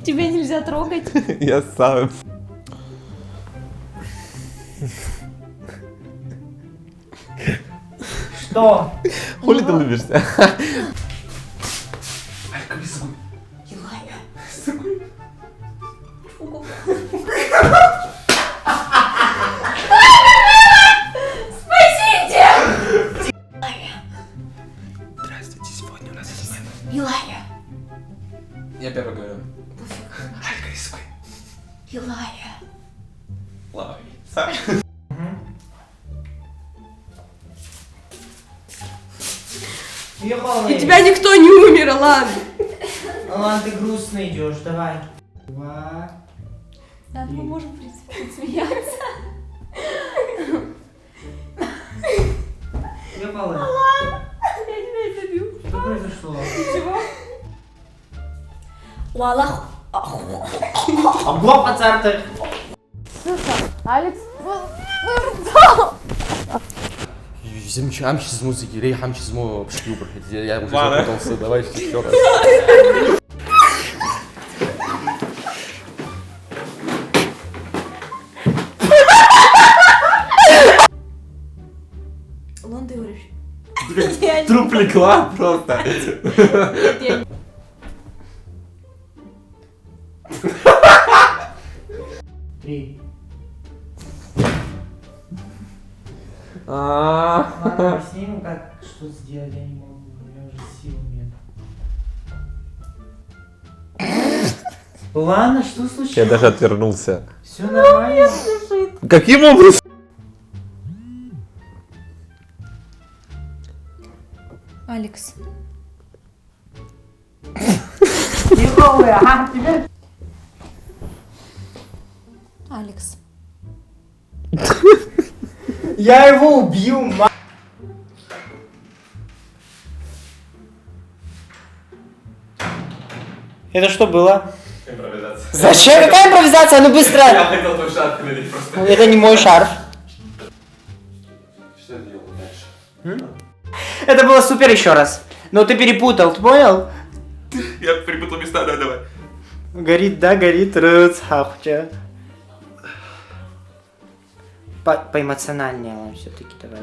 Тебя нельзя трогать. Я сам. Что? Хули ты улыбишься? Спасите! Здравствуйте, сегодня у нас смена. Илая. Я первый говорю. Алька, рискуй. Илая. Лови. Ехала. У тебя никто не умер, Алан. Алан, ты грустно идешь, давай. 2. Да, мы можем, в принципе, смеяться. Ехала. Алан, я тебя забью. Что произошло? Чего? Уалах. Облом пацарты. Алекс. Замечаемся с музыки, рейхамся с музыки, пошли убрать. Я уже запутался, давайте еще раз. Лон, ты говоришь? Труп легла просто. Три. Ладно, поснимем, как что сделать, я не могу, у меня уже сил нет. Ладно, что случилось? Я даже отвернулся. Все нормально? Каким образом? Алекс. Ехала, ага, теперь... Алекс. Я его убью, ма... Это что было? Импровизация. Зачем? Какая импровизация? Ну быстро! Я хотел твой шарф надеть просто. Это не мой шарф. Что я делал дальше? Это было супер еще раз. Но ты перепутал, ты понял? Я перепутал места, давай. Горит, да, горит, рыцхахча. Поэмоциональнее все-таки давай.